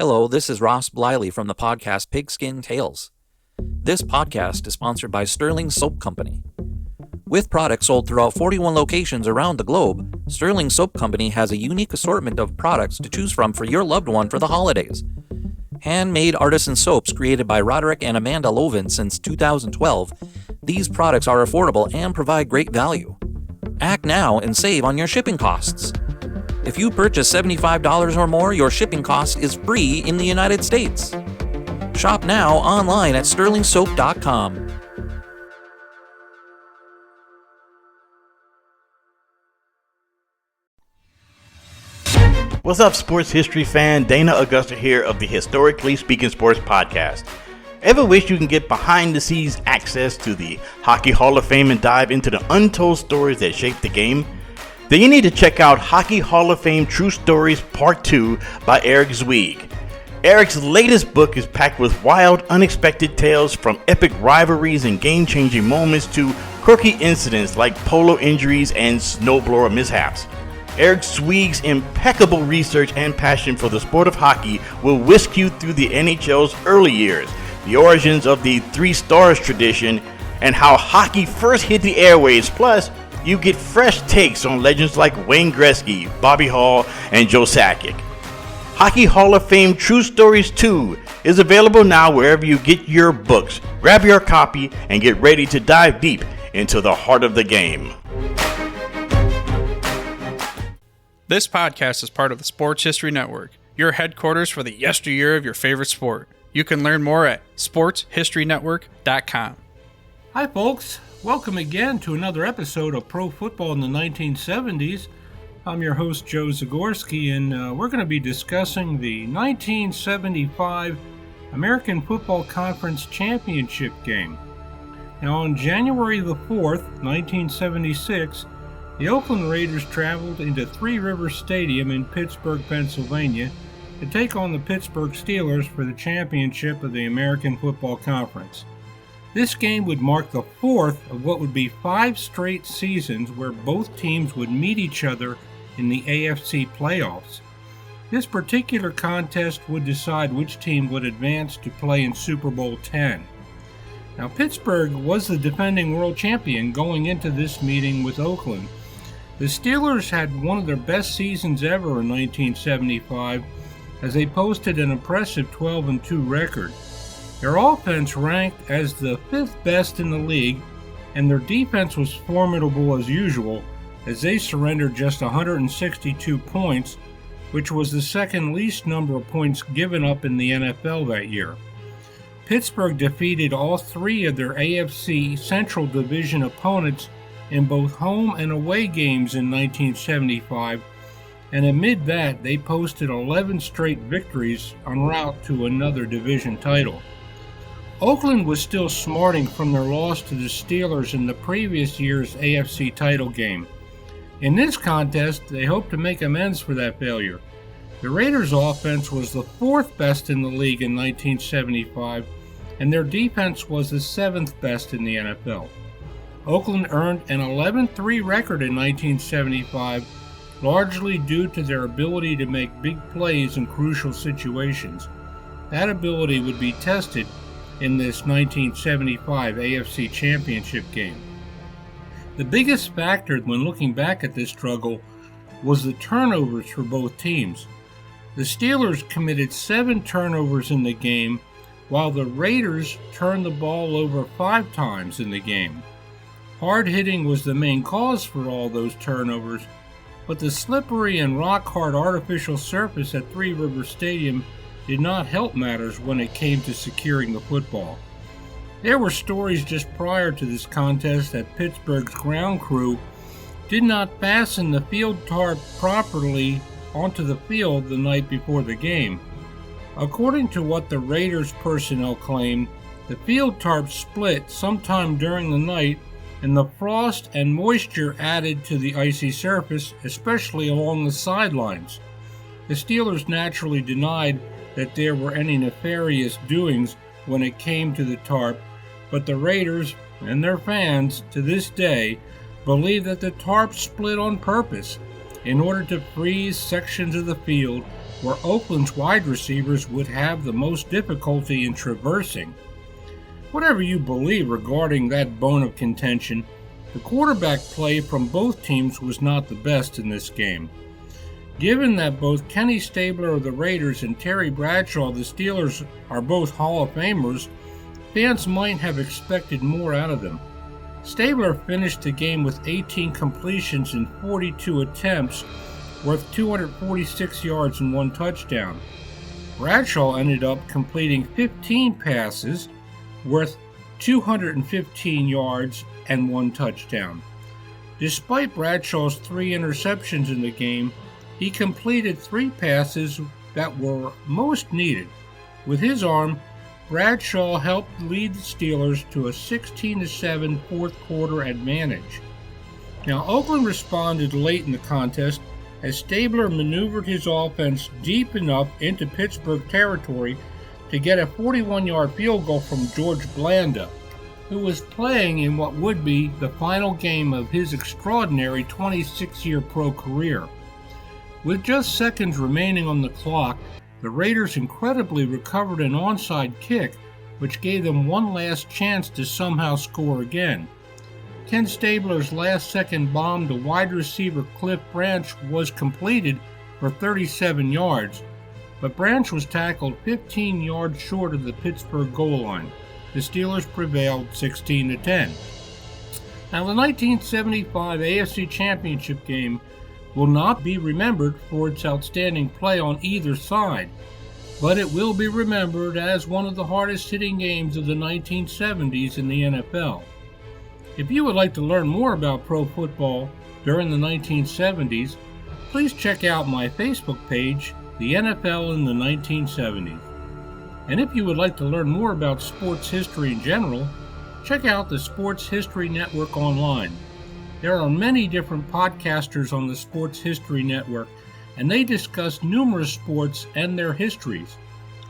Hello, this is Ross Bliley from the podcast Pigskin Tales. This podcast is sponsored by Sterling Soap Company. With products sold throughout 41 locations around the globe, Sterling Soap Company has a unique assortment of products to choose from for your loved one for the holidays. Handmade artisan soaps created by Roderick and Amanda Lovin since 2012, these products are affordable and provide great value. Act now and save on your shipping costs. If you purchase $75 or more, your shipping cost is free in the United States. Shop now online at sterlingsoap.com. What's up, sports history fan? Dana Augusta here of the Historically Speaking Sports Podcast. Ever wish you can get behind-the-scenes access to the Hockey Hall of Fame and dive into the untold stories that shaped the game? Then you need to check out Hockey Hall of Fame True Stories Part 2 by Eric Zweig. Eric's latest book is packed with wild, unexpected tales from epic rivalries and game-changing moments to quirky incidents like polo injuries and snowblower mishaps. Eric Zweig's impeccable research and passion for the sport of hockey will whisk you through the NHL's early years, the origins of the Three Stars tradition, and how hockey first hit the airwaves. Plus, you get fresh takes on legends like Wayne Gretzky, Bobby Hall, and Joe Sakic. Hockey Hall of Fame True Stories 2 is available now wherever you get your books. Grab your copy and get ready to dive deep into the heart of the game. This podcast is part of the Sports History Network, your headquarters for the yesteryear of your favorite sport. You can learn more at sportshistorynetwork.com. Hi folks, welcome again to another episode of Pro Football in the 1970s. I'm your host Joe Zagorski, and we're going to be discussing the 1975 American Football Conference Championship game. Now on January the 4th, 1976, the Oakland Raiders traveled into Three Rivers Stadium in Pittsburgh, Pennsylvania to take on the Pittsburgh Steelers for the championship of the American Football Conference. This game would mark the fourth of what would be 5 straight seasons where both teams would meet each other in the AFC playoffs. This particular contest would decide which team would advance to play in Super Bowl X. Now, Pittsburgh was the defending world champion going into this meeting with Oakland. The Steelers had one of their best seasons ever in 1975 as they posted an impressive 12-2 record. Their offense ranked as the 5th best in the league, and their defense was formidable as usual as they surrendered just 162 points, which was the second least number of points given up in the NFL that year. Pittsburgh defeated all 3 of their AFC Central Division opponents in both home and away games in 1975, and amid that they posted 11 straight victories en route to another division title. Oakland was still smarting from their loss to the Steelers in the previous year's AFC title game. In this contest, they hoped to make amends for that failure. The Raiders' offense was the 4th best in the league in 1975, and their defense was the 7th best in the NFL. Oakland earned an 11-3 record in 1975, largely due to their ability to make big plays in crucial situations. That ability would be tested in this 1975 AFC Championship game. The biggest factor when looking back at this struggle was the turnovers for both teams. The Steelers committed 7 turnovers in the game, while the Raiders turned the ball over 5 times in the game. Hard hitting was the main cause for all those turnovers, but the slippery and rock-hard artificial surface at Three Rivers Stadium did not help matters when it came to securing the football. There were stories just prior to this contest that Pittsburgh's ground crew did not fasten the field tarp properly onto the field the night before the game. According to what the Raiders personnel claimed, the field tarp split sometime during the night, and the frost and moisture added to the icy surface, especially along the sidelines. The Steelers naturally denied that there were any nefarious doings when it came to the tarp, but the Raiders and their fans to this day believe that the tarp split on purpose in order to freeze sections of the field where Oakland's wide receivers would have the most difficulty in traversing. Whatever you believe regarding that bone of contention, the quarterback play from both teams was not the best in this game. Given that both Kenny Stabler of the Raiders and Terry Bradshaw of the Steelers are both Hall of Famers, fans might have expected more out of them. Stabler finished the game with 18 completions in 42 attempts, worth 246 yards and 1 touchdown. Bradshaw ended up completing 15 passes, worth 215 yards and 1 touchdown. Despite Bradshaw's 3 interceptions in the game, he completed 3 passes that were most needed. With his arm, Bradshaw helped lead the Steelers to a 16-7 fourth quarter advantage. Now, Oakland responded late in the contest as Stabler maneuvered his offense deep enough into Pittsburgh territory to get a 41-yard field goal from George Blanda, who was playing in what would be the final game of his extraordinary 26-year pro career. With just seconds remaining on the clock, the Raiders incredibly recovered an onside kick, which gave them one last chance to somehow score again. Ken Stabler's last-second bomb to wide receiver Cliff Branch was completed for 37 yards, but Branch was tackled 15 yards short of the Pittsburgh goal line. The Steelers prevailed 16-10. Now, the 1975 AFC Championship game will not be remembered for its outstanding play on either side, but it will be remembered as one of the hardest-hitting games of the 1970s in the NFL. If you would like to learn more about pro football during the 1970s, please check out my Facebook page, The NFL in the 1970s. And if you would like to learn more about sports history in general, check out the Sports History Network online. There are many different podcasters on the Sports History Network, and they discuss numerous sports and their histories.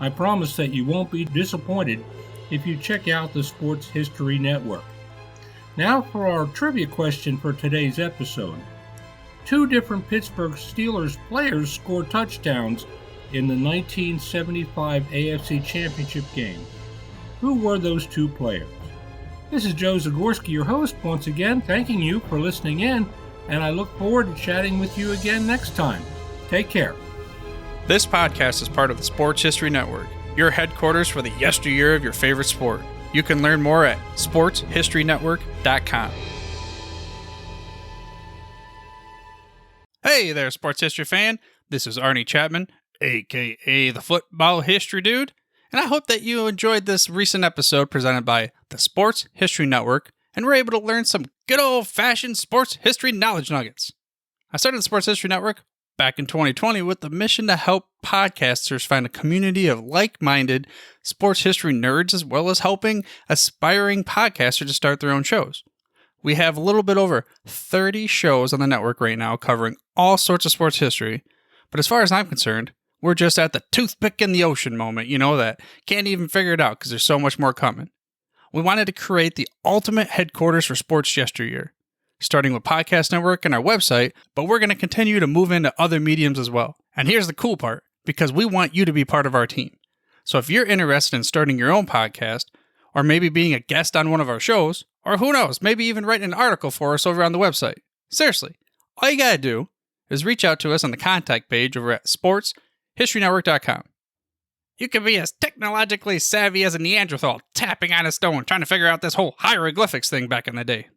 I promise that you won't be disappointed if you check out the Sports History Network. Now for our trivia question for today's episode. 2 different Pittsburgh Steelers players scored touchdowns in the 1975 AFC Championship game. Who were those 2 players? This is Joe Zagorski, your host, once again, thanking you for listening in, and I look forward to chatting with you again next time. Take care. This podcast is part of the Sports History Network, your headquarters for the yesteryear of your favorite sport. You can learn more at sportshistorynetwork.com. Hey there, sports history fan. This is Arnie Chapman, aka the Football History Dude, and I hope that you enjoyed this recent episode presented by the Sports History Network and were able to learn some good old-fashioned sports history knowledge nuggets. I started the Sports History Network back in 2020 with the mission to help podcasters find a community of like-minded sports history nerds, as well as helping aspiring podcasters to start their own shows. We have a little bit over 30 shows on the network right now covering all sorts of sports history, but as far as I'm concerned, we're just at the toothpick in the ocean moment, that can't even figure it out because there's so much more coming. We wanted to create the ultimate headquarters for sports yesteryear, starting with Podcast Network and our website, but we're going to continue to move into other mediums as well. And here's the cool part, because we want you to be part of our team. So if you're interested in starting your own podcast, or maybe being a guest on one of our shows, or who knows, maybe even writing an article for us over on the website, seriously, all you got to do is reach out to us on the contact page over at sportshistorynetwork.com. You can be as technologically savvy as a Neanderthal tapping on a stone trying to figure out this whole hieroglyphics thing back in the day.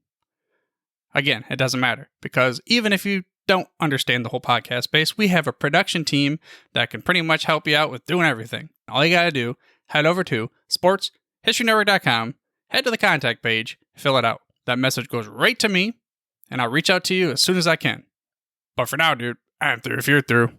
Again, it doesn't matter, because even if you don't understand the whole podcast space, we have a production team that can pretty much help you out with doing everything. All you got to do, head over to sportshistorynetwork.com, head to the contact page, fill it out. That message goes right to me, and I'll reach out to you as soon as I can. But for now, dude, I'm through if you're through.